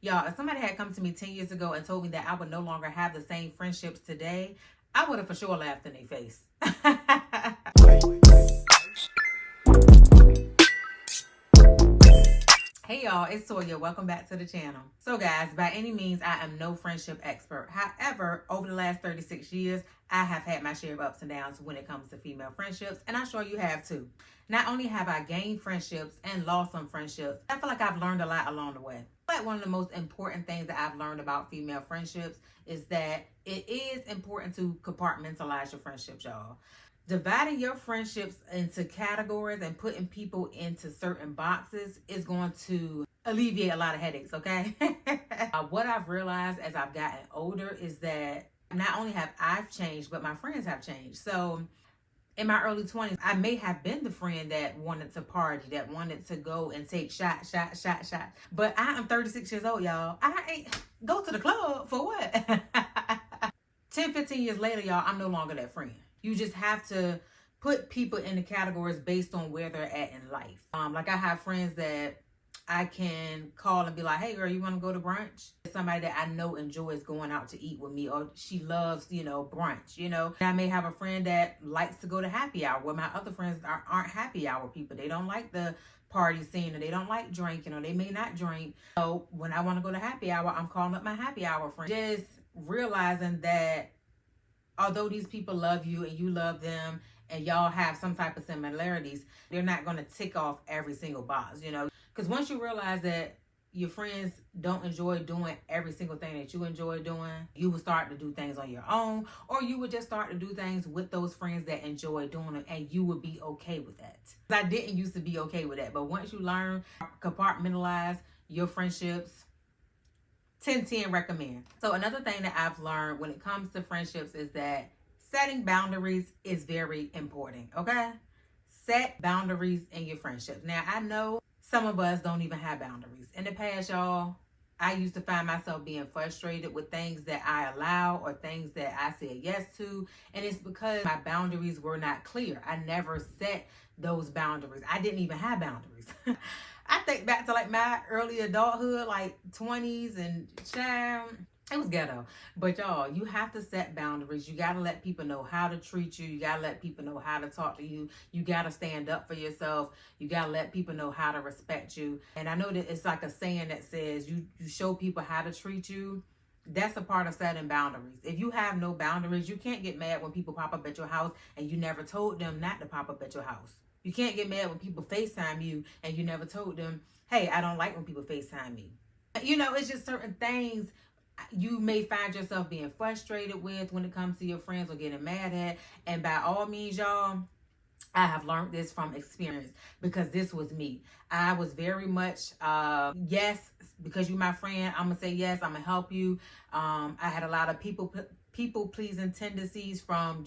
Y'all, if somebody had come to me 10 years ago and told me that I would no longer have the same friendships today, I would have for sure laughed in their face. Hey y'all, it's Toya. Welcome back to the channel. So guys, by any means, I am no friendship expert. However, over the last 36 years, I have had my share of ups and downs when it comes to female friendships, and I'm sure you have too. Not only have I gained friendships and lost some friendships, I feel like I've learned a lot along the way. Like one of the most important things that I've learned about female friendships is that it is important to compartmentalize your friendships, y'all. Dividing your friendships into categories and putting people into certain boxes is going to alleviate a lot of headaches, okay? What I've realized as I've gotten older is that not only have I changed, but my friends have changed. So in my early 20s, I may have been the friend that wanted to party, that wanted to go and take shot. But I am 36 years old, y'all. I ain't go to the club for what? 10, 15 years later, y'all, I'm no longer that friend. You just have to put people in the categories based on where they're at in life. Like I have friends that I can call and be like, hey girl, you want to go to brunch? Somebody that I know enjoys going out to eat with me, or she loves, brunch, I may have a friend that likes to go to happy hour, where my other friends aren't happy hour people. They don't like the party scene, or they don't like drinking, or they may not drink. So when I want to go to happy hour, I'm calling up my happy hour friend. Just realizing that although these people love you and you love them and y'all have some type of similarities, they're not going to tick off every single box, because once you realize that your friends don't enjoy doing every single thing that you enjoy doing, you will start to do things on your own, or you would just start to do things with those friends that enjoy doing them, and you would be okay with that. I didn't used to be okay with that, but once you learn compartmentalize your friendships, 10/10 recommend. So another thing that I've learned when it comes to friendships is that setting boundaries is very important, okay? Set boundaries in your friendships. Now, I know some of us don't even have boundaries. In the past, y'all, I used to find myself being frustrated with things that I allow or things that I said yes to, and it's because my boundaries were not clear. I never set those boundaries. I didn't even have boundaries. I think back to like my early adulthood, like 20s, and child, it was ghetto. But y'all, you have to set boundaries. You got to let people know how to treat you. You got to let people know how to talk to you. You got to stand up for yourself. You got to let people know how to respect you. And I know that it's like a saying that says you show people how to treat you. That's a part of setting boundaries. If you have no boundaries, you can't get mad when people pop up at your house and you never told them not to pop up at your house. You can't get mad when people FaceTime you and you never told them, hey, I don't like when people FaceTime me. It's just certain things you may find yourself being frustrated with when it comes to your friends or getting mad at. And by all means, y'all, I have learned this from experience, because this was me. I was very much, yes, because you're my friend, I'm going to say yes, I'm going to help you. I had a lot of people pleasing tendencies from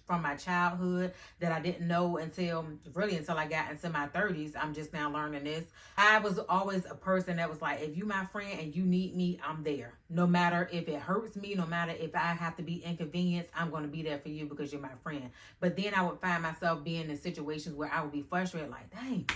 my childhood that I didn't know until I got into my 30s. I'm just now learning this. I was always a person that was like, if you my friend and you need me, I'm there. No matter if it hurts me, no matter if I have to be inconvenienced, I'm going to be there for you because you're my friend. But then I would find myself being in situations where I would be frustrated, like, dang,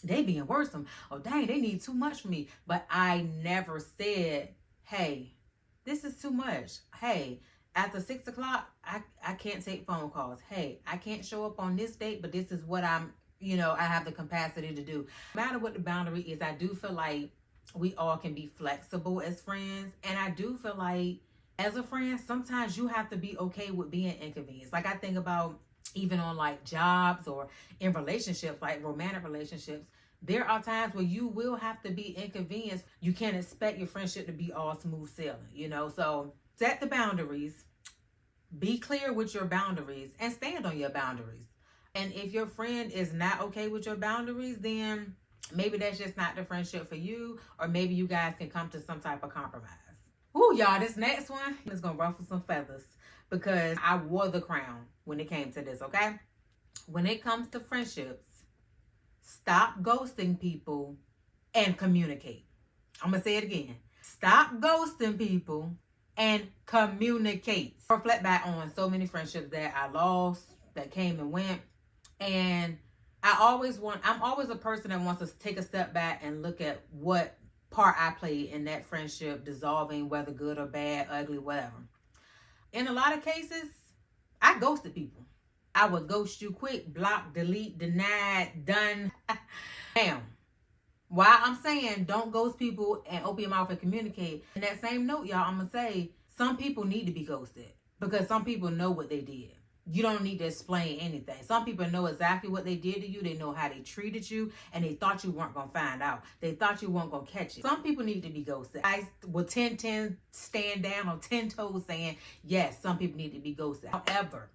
they being worse. Oh, dang, they need too much from me. But I never said, hey, this is too much. Hey, after 6 o'clock, I can't take phone calls. Hey, I can't show up on this date, but this is what I have the capacity to do. No matter what the boundary is, I do feel like we all can be flexible as friends. And I do feel like as a friend, sometimes you have to be okay with being inconvenienced. Like I think about even on like jobs or in relationships, like romantic relationships, there are times where you will have to be inconvenienced. You can't expect your friendship to be all smooth sailing, So set the boundaries, be clear with your boundaries, and stand on your boundaries. And if your friend is not okay with your boundaries, then maybe that's just not the friendship for you, or maybe you guys can come to some type of compromise. Ooh, y'all, this next one is going to ruffle some feathers, because I wore the crown when it came to this, okay? When it comes to friendships, stop ghosting people and communicate. I'm going to say it again. Stop ghosting people and communicate. Reflect back on so many friendships that I lost, that came and went. And I'm always a person that wants to take a step back and look at what part I played in that friendship dissolving, whether good or bad, ugly, whatever. In a lot of cases, I ghosted people. I would ghost you quick, block, delete, deny, done. Bam. Why I'm saying don't ghost people and open your mouth and communicate. In that same note, y'all, I'm going to say some people need to be ghosted because some people know what they did. You don't need to explain anything. Some people know exactly what they did to you. They know how they treated you, and they thought you weren't going to find out. They thought you weren't going to catch it. Some people need to be ghosted. I will 10 stand down on 10 toes saying, yes, some people need to be ghosted. However,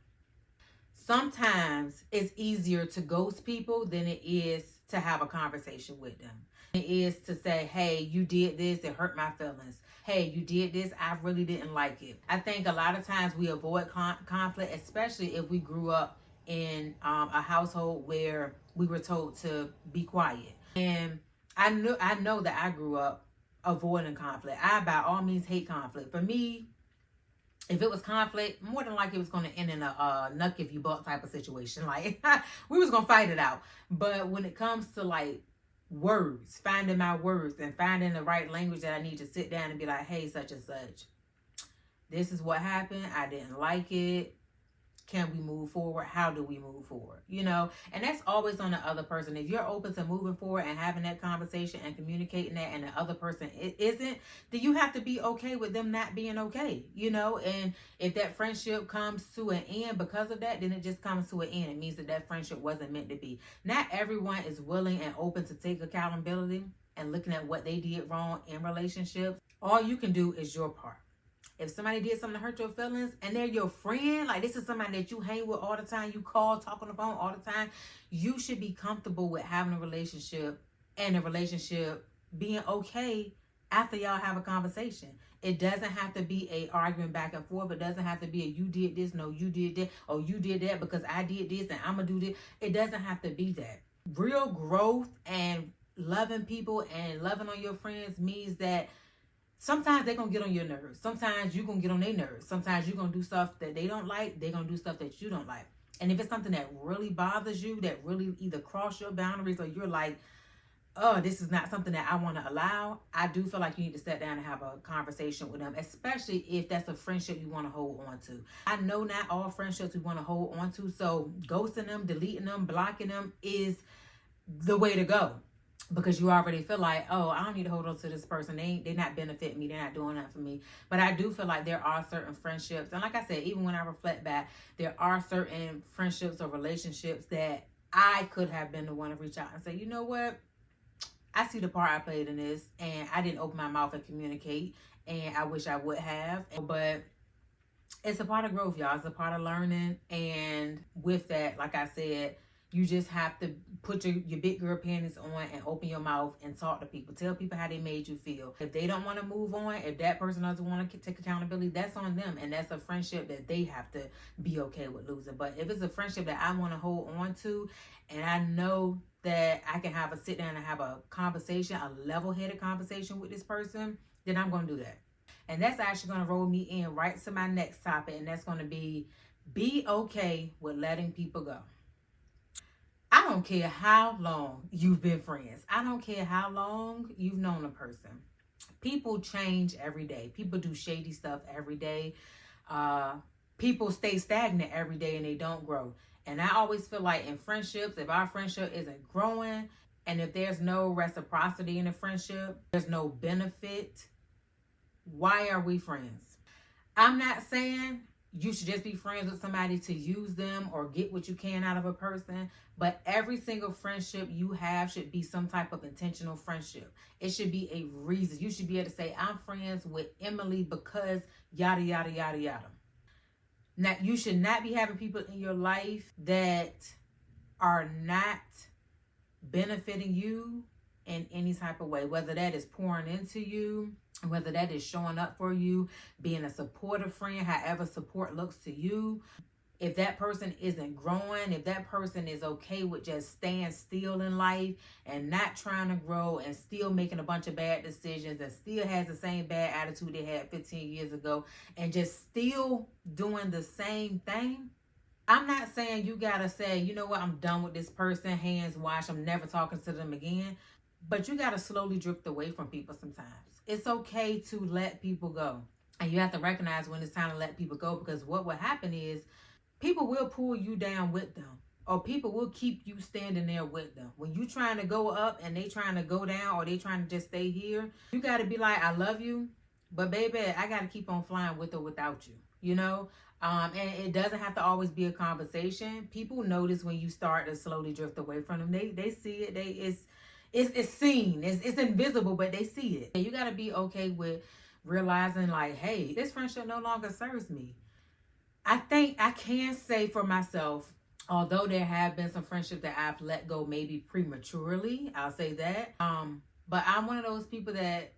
sometimes it's easier to ghost people than it is to have a conversation with them. It is to say, hey, you did this, it hurt my feelings. Hey, you did this, I really didn't like it. I think a lot of times we avoid conflict, especially if we grew up in a household where we were told to be quiet. And I know that I grew up avoiding conflict. I by all means hate conflict. For me, if it was conflict, more than likely it was going to end in a knuck if you buck type of situation. Like, we was going to fight it out. But when it comes to like words, finding my words and finding the right language that I need to sit down and be like, hey, such and such, this is what happened. I didn't like it. Can we move forward? How do we move forward? You know, and that's always on the other person. If you're open to moving forward and having that conversation and communicating that, and the other person isn't, then you have to be okay with them not being okay, you know. And if that friendship comes to an end because of that, then it just comes to an end. It means that that friendship wasn't meant to be. Not everyone is willing and open to take accountability and looking at what they did wrong in relationships. All you can do is your part. If somebody did something to hurt your feelings and they're your friend, like this is somebody that you hang with all the time, you call, talk on the phone all the time, you should be comfortable with having a relationship and the relationship being okay after y'all have a conversation. It doesn't have to be a arguing back and forth. It doesn't have to be a you did this, no, you did that, or you did that because I did this and I'm going to do this. It doesn't have to be that. Real growth and loving people and loving on your friends means that sometimes they're going to get on your nerves. Sometimes you're going to get on their nerves. Sometimes you're going to do stuff that they don't like. They're going to do stuff that you don't like. And if it's something that really bothers you, that really either cross your boundaries or you're like, oh, this is not something that I want to allow, I do feel like you need to sit down and have a conversation with them, especially if that's a friendship you want to hold on to. I know not all friendships we want to hold on to, so ghosting them, deleting them, blocking them is the way to go. Because you already feel like, oh, I don't need to hold on to this person. They're not benefiting me. They're not doing that for me. But I do feel like there are certain friendships. And like I said, even when I reflect back, there are certain friendships or relationships that I could have been the one to reach out and say, you know what? I see the part I played in this. And I didn't open my mouth and communicate. And I wish I would have. But it's a part of growth, y'all. It's a part of learning. And with that, like I said, you just have to put your big girl panties on and open your mouth and talk to people. Tell people how they made you feel. If they don't want to move on, if that person doesn't want to take accountability, that's on them. And that's a friendship that they have to be okay with losing. But if it's a friendship that I want to hold on to, and I know that I can have a sit down and have a conversation, a level-headed conversation with this person, then I'm going to do that. And that's actually going to roll me in right to my next topic. And that's going to be okay with letting people go. I don't care how long you've been friends. I don't care how long you've known a person. People change every day. People do shady stuff every day. People stay stagnant every day and they don't grow. And I always feel like in friendships, if our friendship isn't growing and if there's no reciprocity in a friendship, there's no benefit, why are we friends? I'm not saying you should just be friends with somebody to use them or get what you can out of a person. But every single friendship you have should be some type of intentional friendship. It should be a reason. You should be able to say, I'm friends with Emily because yada, yada, yada, yada. Now, you should not be having people in your life that are not benefiting you in any type of way, whether that is pouring into you, whether that is showing up for you, being a supportive friend, however support looks to you. If that person isn't growing, if that person is okay with just staying still in life and not trying to grow and still making a bunch of bad decisions and still has the same bad attitude they had 15 years ago and just still doing the same thing, I'm not saying you gotta say, you know what, I'm done with this person, hands washed, I'm never talking to them again. But you got to slowly drift away from people sometimes. It's okay to let people go. And you have to recognize when it's time to let people go, because what will happen is people will pull you down with them, or people will keep you standing there with them. When you trying to go up and they trying to go down, or they trying to just stay here, you got to be like, I love you, but baby, I got to keep on flying with or without you, you know? And it doesn't have to always be a conversation. People notice when you start to slowly drift away from them. They see it. It's seen. It's invisible, but they see it. And you got to be okay with realizing like, hey, this friendship no longer serves me. I think I can say for myself, although there have been some friendships that I've let go maybe prematurely, I'll say that. But I'm one of those people that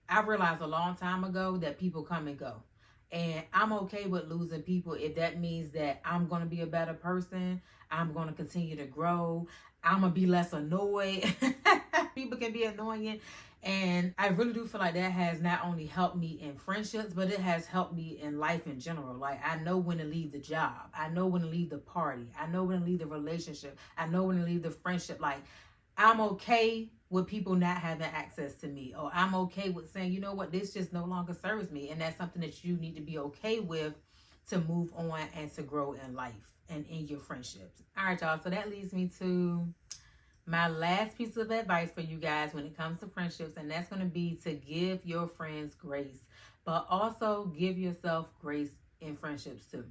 I realized a long time ago that people come and go. And I'm okay with losing people if that means that I'm going to be a better person. I'm going to continue to grow. I'm going to be less annoyed. People can be annoying. And I really do feel like that has not only helped me in friendships, but it has helped me in life in general. Like, I know when to leave the job. I know when to leave the party. I know when to leave the relationship. I know when to leave the friendship. Like, I'm okay with people not having access to me, or I'm okay with saying, you know what, this just no longer serves me. And that's something that you need to be okay with to move on and to grow in life and in your friendships. All right, y'all. So that leads me to my last piece of advice for you guys when it comes to friendships, and that's going to be to give your friends grace, but also give yourself grace in friendships too.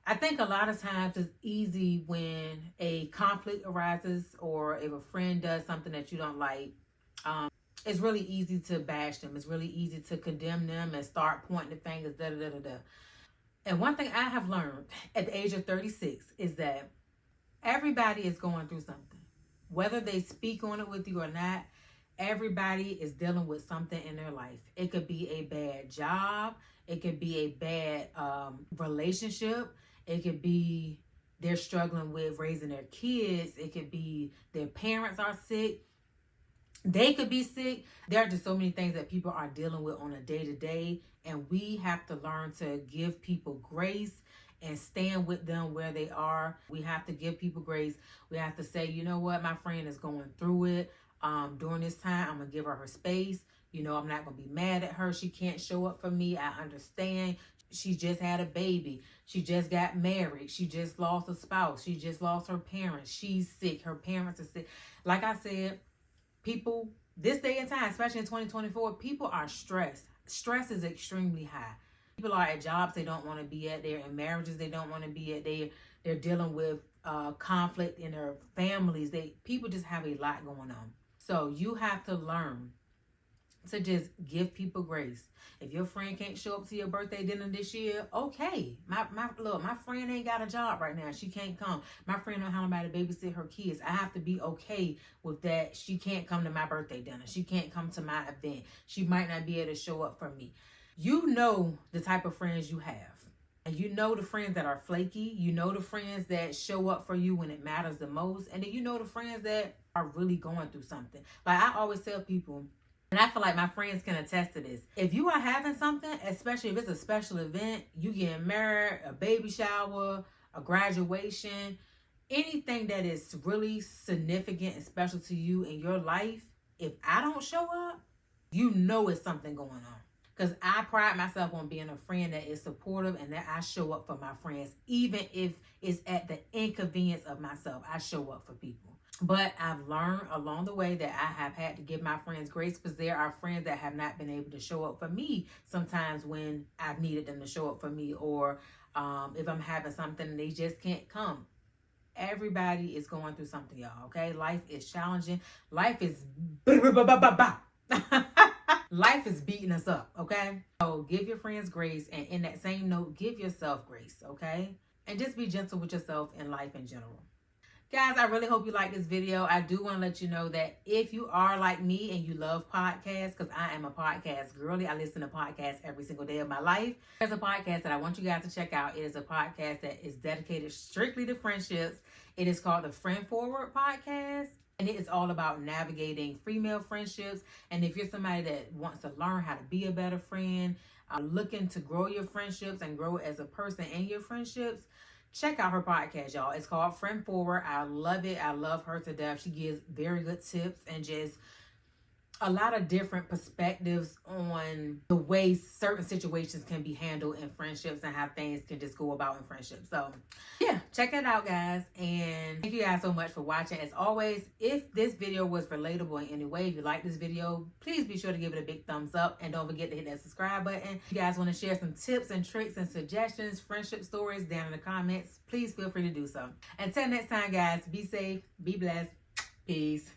I think a lot of times it's easy when a conflict arises, or if a friend does something that you don't like, it's really easy to bash them. It's really easy to condemn them and start pointing the fingers, da da da da da. And one thing I have learned at the age of 36 is that everybody is going through something. Whether they speak on it with you or not, everybody is dealing with something in their life. It could be a bad job. It could be a bad relationship. It could be they're struggling with raising their kids. It could be their parents are sick. They could be sick. There are just so many things that people are dealing with on a day-to-day. And we have to learn to give people grace and stand with them where they are. We have to give people grace. We have to say, you know what, my friend is going through it. During this time, I'm going to give her space. You know, I'm not going to be mad at her. She can't show up for me. I understand. She just had a baby. She just got married. She just lost a spouse. She just lost her parents. She's sick. Her parents are sick. Like I said, people, this day and time, especially in 2024, people are stressed. Stress is extremely high. People are at jobs they don't want to be at. They're in marriages they don't want to be at. They're dealing with conflict in their families. People just have a lot going on. So you have to learn to just give people grace. If your friend can't show up to your birthday dinner this year, okay. My friend ain't got a job right now. She can't come. My friend don't have nobody to babysit her kids. I have to be okay with that. She can't come to my birthday dinner. She can't come to my event. She might not be able to show up for me. You know the type of friends you have. And you know the friends that are flaky. You know the friends that show up for you when it matters the most. And then you know the friends that are really going through something. Like I always tell people, and I feel like my friends can attest to this. If you are having something, especially if it's a special event, you getting married, a baby shower, a graduation, anything that is really significant and special to you in your life, if I don't show up, you know it's something going on. Because I pride myself on being a friend that is supportive and that I show up for my friends, even if it's at the inconvenience of myself. I show up for people. But I've learned along the way that I have had to give my friends grace, because there are friends that have not been able to show up for me sometimes when I've needed them to show up for me, or if I'm having something and they just can't come. Everybody is going through something, y'all, okay? Life is challenging. Life is life is beating us up, okay? So give your friends grace, and in that same note, give yourself grace, okay? And just be gentle with yourself in life in general. Guys, I really hope you like this video. I do want to let you know that if you are like me and you love podcasts, because I am a podcast girly, I listen to podcasts every single day of my life. There's a podcast that I want you guys to check out. It is a podcast that is dedicated strictly to friendships. It is called the Friend Forward Podcast. And it is all about navigating female friendships. And if you're somebody that wants to learn how to be a better friend, looking to grow your friendships and grow as a person in your friendships, check out her podcast, y'all. It's called Friend Forward. I love it. I love her to death. She gives very good tips and just a lot of different perspectives on the way certain situations can be handled in friendships and how things can just go about in friendships. So yeah, check that out, guys. And thank you guys so much for watching. As always, if this video was relatable in any way, if you like this video, please be sure to give it a big thumbs up. And don't forget to hit that subscribe button. If you guys want to share some tips and tricks and suggestions, friendship stories down in the comments, please feel free to do so. Until next time, guys, be safe, be blessed. Peace.